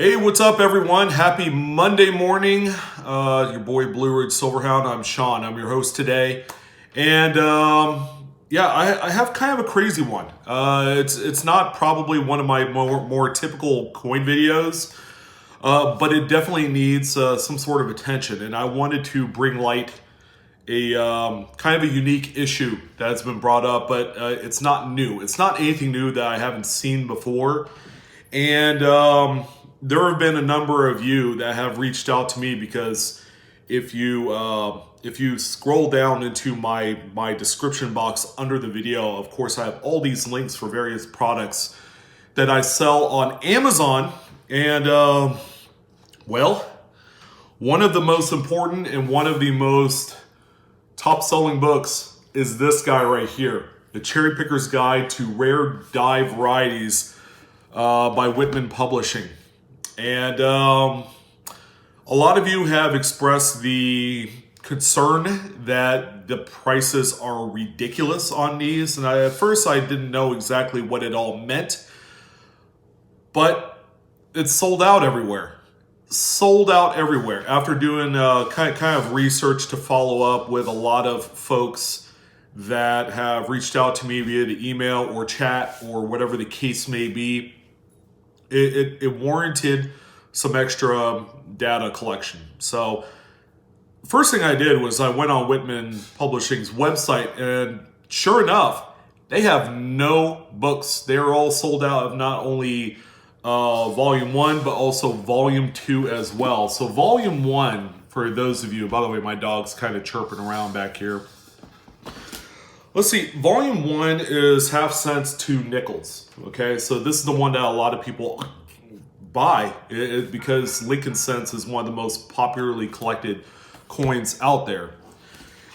Hey, what's up, everyone? Happy Monday morning. Your boy Blue Ridge Silverhound. I'm Sean. I'm your host today. And I have kind of a crazy one. It's not probably one of my more typical coin videos, but it definitely needs some sort of attention. And I wanted to bring light a kind of a unique issue that's been brought up, but it's not new. It's not anything new that I haven't seen before. And there have been a number of you that have reached out to me because if you scroll down into my description box under the video, of course I have all these links for various products that I sell on Amazon. And one of the most important and one of the most top-selling books is this guy right here, The Cherry Picker's Guide to Rare Dye Varieties by Whitman Publishing. And a lot of you have expressed the concern that the prices are ridiculous on these. And at first I didn't know exactly what it all meant, but it's sold out everywhere. Sold out everywhere. After doing kind of research to follow up with a lot of folks that have reached out to me via the email or chat or whatever the case may be, it warranted some extra data collection. So first thing I did was I went on Whitman Publishing's website, and sure enough, they have no books. They're all sold out of not only volume 1, but also volume 2 as well. So volume 1, for those of you, by the way, my dog's kind of chirping around back here. Let's see, volume 1 is half cents to nickels. Okay, so this is the one that a lot of people buy because Lincoln cents is one of the most popularly collected coins out there.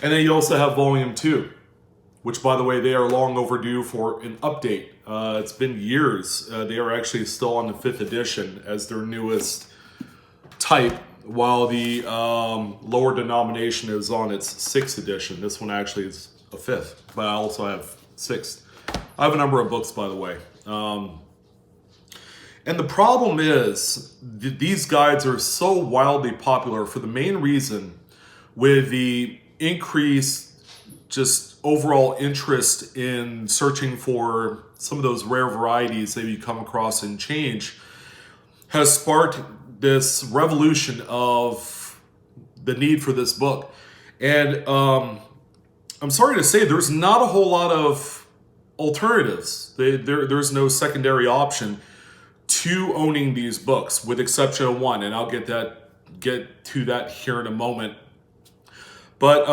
And then you also have volume 2, which, by the way, they are long overdue for an update. It's been years. They are actually still on the 5th edition as their newest type, while the lower denomination is on its 6th edition. This one actually is a 5th, but I also have 6th. I have a number of books, by the way. And the problem is these guides are so wildly popular for the main reason with the increased just overall interest in searching for some of those rare varieties that you come across in change has sparked this revolution of the need for this book. And I'm sorry to say there's not a whole lot of alternatives. There's no secondary option to owning these books, with exception of one, and I'll get to that here in a moment. But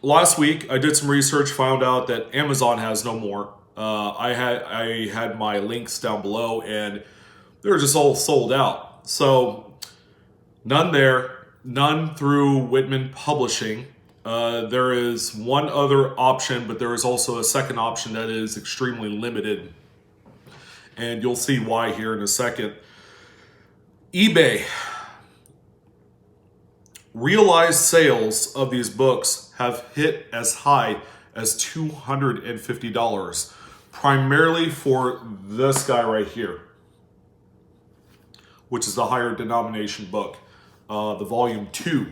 last week I did some research, found out that Amazon has no more. I had my links down below, and they're just all sold out. So none there, none through Whitman Publishing. There is one other option, but there is also a second option that is extremely limited. And you'll see why here in a second. eBay. Realized sales of these books have hit as high as $250, primarily for this guy right here, which is the higher denomination book, the volume 2.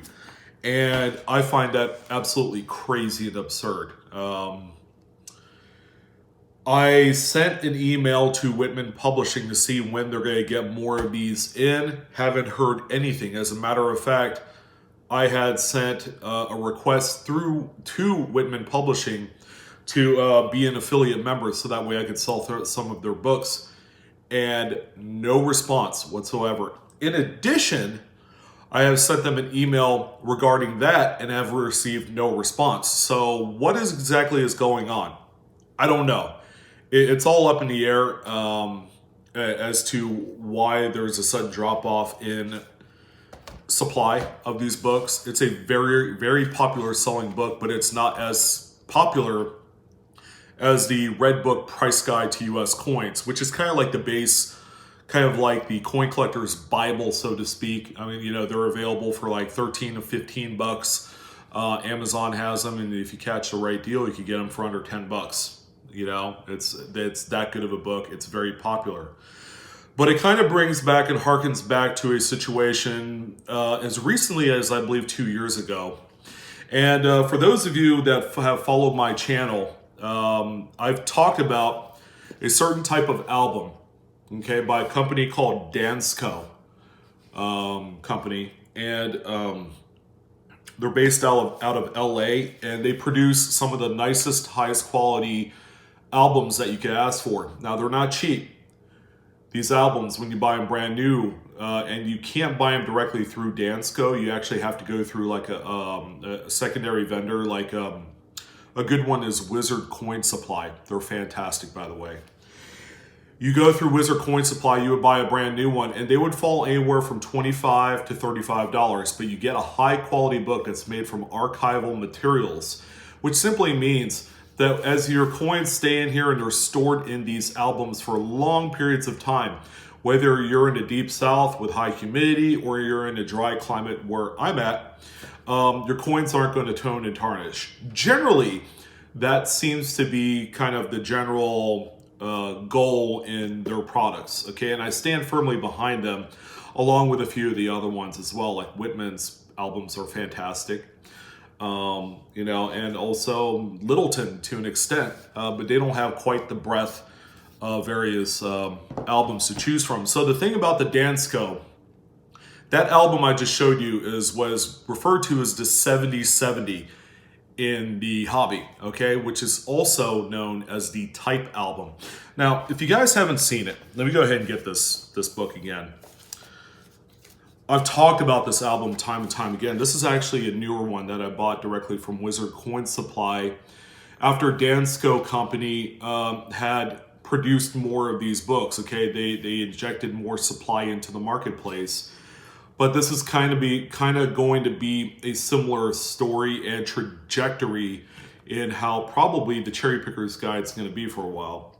And I find that absolutely crazy and absurd. I sent an email to Whitman Publishing to see when they're going to get more of these in. Haven't heard anything. As a matter of fact, I had sent a request to Whitman Publishing to be an affiliate member so that way I could sell some of their books, and no response whatsoever. In addition, I have sent them an email regarding that and have received no response. So what exactly is going on? I don't know. It's all up in the air as to why there's a sudden drop-off in supply of these books. It's a very, very popular selling book, but it's not as popular as the Red Book Price Guide to U.S. Coins, which is kind of like the base, kind of like the coin collector's Bible, so to speak. I mean, you know, they're available for like 13 to 15 bucks. Amazon has them, and if you catch the right deal, you can get them for under 10 bucks. You know, it's that good of a book. It's very popular. But it kind of brings back and harkens back to a situation as recently as I believe 2 years ago. And for those of you that have followed my channel, I've talked about a certain type of album, okay, by a company called Dansko company, and they're based out of LA, and they produce some of the nicest, highest quality albums that you could ask for. Now, they're not cheap. These albums, when you buy them brand new, and you can't buy them directly through Dansko, you actually have to go through like a secondary vendor. Like a good one is Wizard Coin Supply. They're fantastic, by the way. You go through Wizard Coin Supply, you would buy a brand new one, and they would fall anywhere from $25 to $35, but you get a high quality book that's made from archival materials, which simply means that as your coins stay in here and they're stored in these albums for long periods of time, whether you're in the deep south with high humidity or you're in a dry climate where I'm at, your coins aren't going to tone and tarnish. Generally, that seems to be kind of the general goal in their products, okay? And I stand firmly behind them, along with a few of the other ones as well. Like Whitman's albums are fantastic, and also Littleton to an extent, but they don't have quite the breadth of various albums to choose from. So the thing about the Dansko, that album I just showed you was referred to as the 70/70 in the hobby, okay, which is also known as the Type album. Now, if you guys haven't seen it, let me go ahead and get this book again. I've talked about this album time and time again. This is actually a newer one that I bought directly from Wizard Coin Supply after Dansko company had produced more of these books, okay? They injected more supply into the marketplace. But this is kind of going to be a similar story and trajectory in how probably the Cherry Picker's Guide is going to be for a while.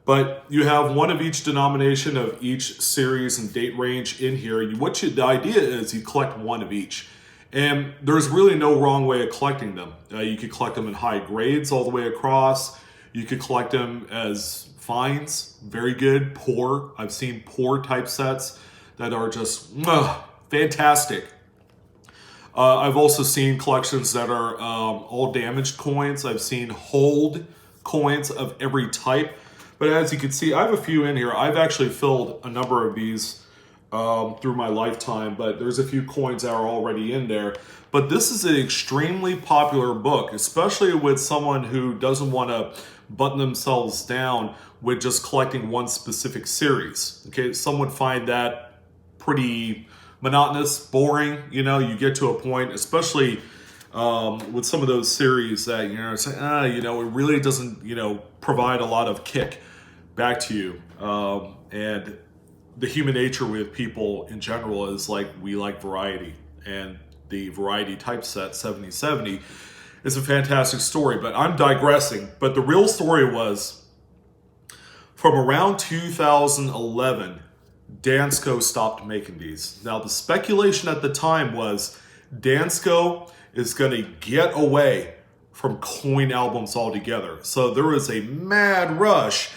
But you have one of each denomination of each series and date range in here. The idea is you collect one of each. And there's really no wrong way of collecting them. You could collect them in high grades all the way across. You could collect them as fines, very good, poor. I've seen poor type sets that are just fantastic. I've also seen collections that are all damaged coins. I've seen hold coins of every type. But as you can see, I have a few in here. I've actually filled a number of these through my lifetime, but there's a few coins that are already in there. But this is an extremely popular book, especially with someone who doesn't want to button themselves down with just collecting one specific series. Okay, some would find that pretty monotonous, boring. You get to a point, especially with some of those series that it's like, it really doesn't provide a lot of kick back to you. And the human nature with people in general is like, we like variety, and the variety type set 70/70 is a fantastic story. But I'm digressing. But the real story was from around 2011. Dansko stopped making these. Now, the speculation at the time was Dansko is going to get away from coin albums altogether. So there was a mad rush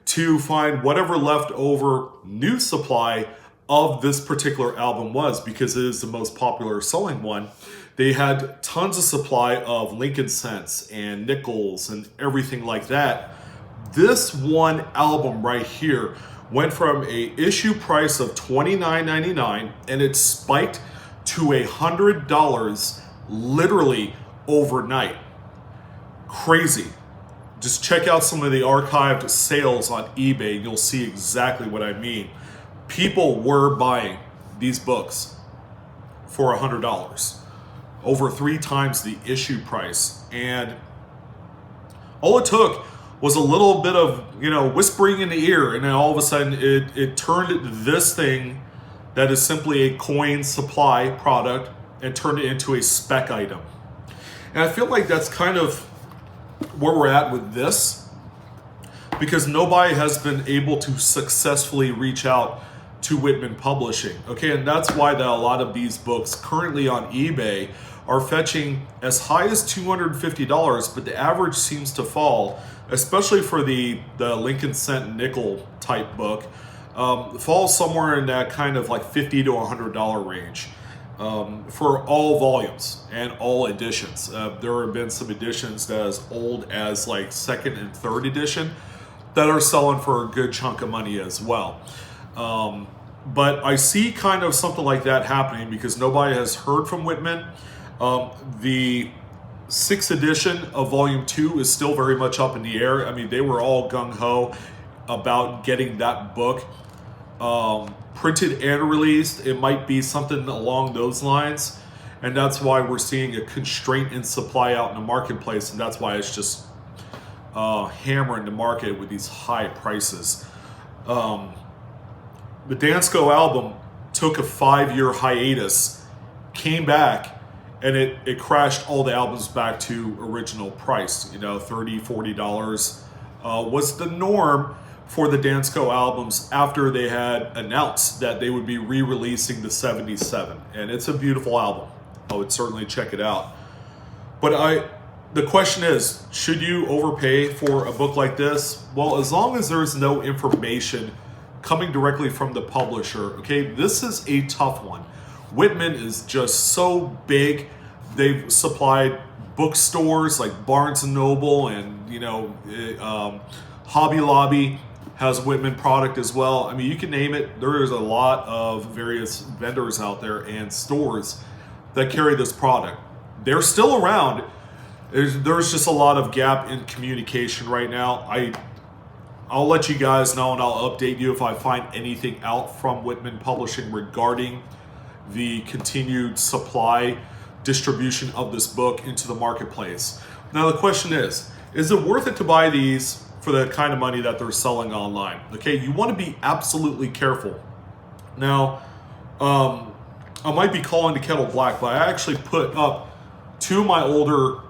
to find whatever leftover new supply of this particular album was, because it is the most popular selling one. They had tons of supply of Lincoln cents and nickels and everything like that. This one album right here went from a issue price of $29.99 and it spiked to $100 literally overnight. Crazy. Just check out some of the archived sales on eBay and you'll see exactly what I mean. People were buying these books for $100, over 3 times the issue price. And all it took was a little bit of, whispering in the ear, and then all of a sudden it turned this thing that is simply a coin supply product and turned it into a spec item. And I feel like that's kind of where we're at with this, because nobody has been able to successfully reach out to Whitman Publishing. Okay, and that's why that a lot of these books currently on eBay are fetching as high as $250, but the average seems to fall, especially for the Lincoln cent nickel type book. falls somewhere in that kind of like $50 to $100 range for all volumes and all editions. There have been some editions that as old as like second and third edition that are selling for a good chunk of money as well. But I see kind of something like that happening because nobody has heard from Whitman. The 6th edition of Volume 2 is still very much up in the air. I mean, they were all gung-ho about getting that book printed and released. It might be something along those lines. And that's why we're seeing a constraint in supply out in the marketplace. And that's why it's just hammering the market with these high prices. The Dansko album took a 5-year hiatus, came back, and it crashed all the albums back to original price. You know, $30, $40 was the norm for the Dansko albums after they had announced that they would be re-releasing the 77. And it's a beautiful album. I would certainly check it out. But the question is, should you overpay for a book like this? Well, as long as there's no information coming directly from the publisher, okay, this is a tough one. Whitman is just so big. They've supplied bookstores like Barnes & Noble and, you know, Hobby Lobby has Whitman product as well. I mean, you can name it. There is a lot of various vendors out there and stores that carry this product. They're still around. There's just a lot of gap in communication right now. I'll let you guys know and I'll update you if I find anything out from Whitman Publishing regarding the continued supply distribution of this book into the marketplace. Now the question is it worth it to buy these for the kind of money that they're selling online? Okay, you want to be absolutely careful. Now, I might be calling the kettle black, but I actually put up 2 of my older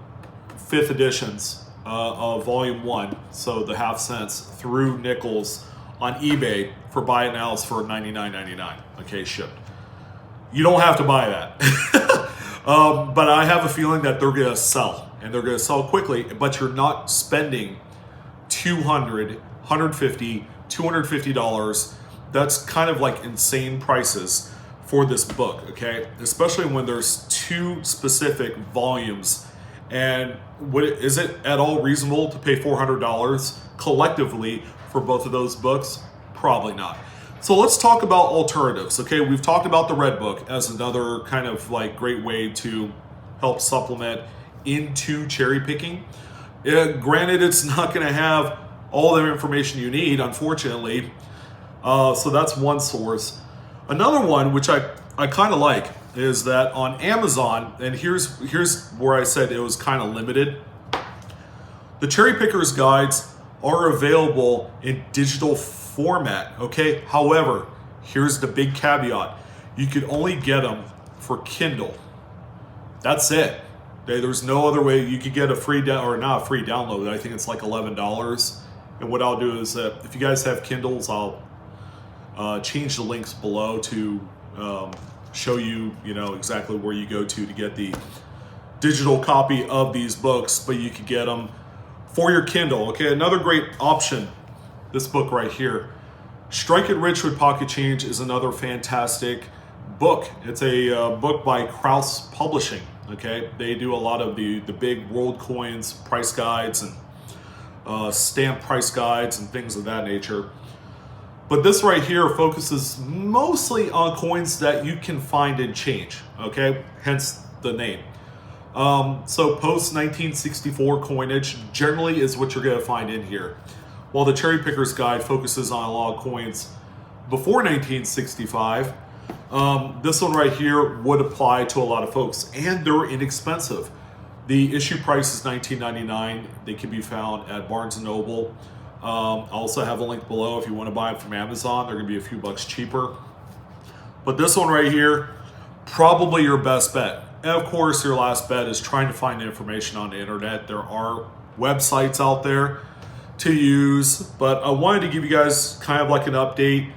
5th editions of Volume 1, so the half cents, through nickels on eBay for buy it nows for $99.99. Okay, shipped. You don't have to buy that. But I have a feeling that they're going to sell, and they're going to sell quickly, but you're not spending $200, $150, $250. That's kind of like insane prices for this book, okay? Especially when there's 2 specific volumes. And is it at all reasonable to pay $400 collectively for both of those books? Probably not. So let's talk about alternatives, okay? We've talked about the Red Book as another kind of like great way to help supplement into cherry picking. Granted, it's not going to have all the information you need, unfortunately. So that's one source. Another one, which I kind of like, is that on Amazon, and here's where I said it was kind of limited. The Cherry Picker's Guides are available in digital format, okay? However, here's the big caveat. You could only get them for Kindle. That's it. Okay, there's no other way. You could get a free not a free download. I think it's like $11. And what I'll do is if you guys have Kindles, I'll change the links below to show you, exactly where you go to get the digital copy of these books, but you could get them for your Kindle. Okay, another great option, this book right here, Strike It Rich with Pocket Change, is another fantastic book. It's a book by Krause Publishing. Okay, they do a lot of the big world coins price guides and stamp price guides and things of that nature. But this right here focuses mostly on coins that you can find in change, okay? Hence the name. So post-1964 coinage generally is what you're gonna find in here. While the Cherry Picker's Guide focuses on a lot of coins before 1965, this one right here would apply to a lot of folks, and they're inexpensive. The issue price is $19.99. They can be found at Barnes & Noble. I also have a link below if you want to buy it from Amazon. They're going to be a few bucks cheaper. But this one right here, probably your best bet. And of course, your last bet is trying to find information on the internet. There are websites out there to use, but I wanted to give you guys kind of like an update.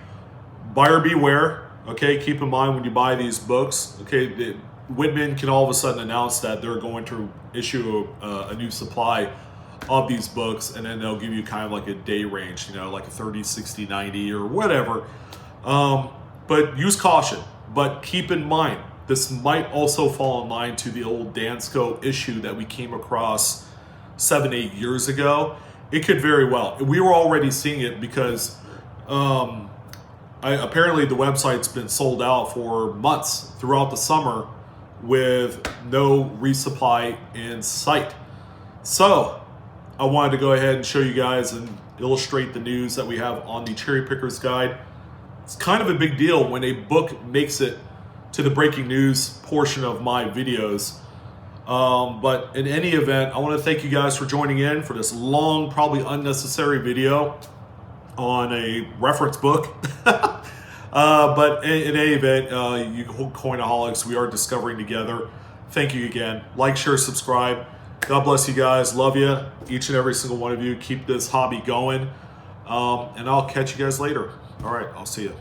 Buyer beware, okay? Keep in mind when you buy these books, okay, Whitman can all of a sudden announce that they're going to issue a new supply of these books, and then they'll give you kind of like a day range, you know, like a 30, 60, 90 or whatever. But use caution. But keep in mind, this might also fall in line to the old Dansko issue that we came across 7-8 years ago. It could very well. We were already seeing it because apparently the website's been sold out for months throughout the summer with no resupply in sight. So I wanted to go ahead and show you guys and illustrate the news that we have on the Cherry Picker's Guide. It's kind of a big deal when a book makes it to the breaking news portion of my videos. But in any event, I want to thank you guys for joining in for this long, probably unnecessary video on a reference book. But in any event, you coinaholics, we are discovering together. Thank you again. Like, share, subscribe. God bless you guys. Love you, each and every single one of you. Keep this hobby going. And I'll catch you guys later. All right, I'll see you.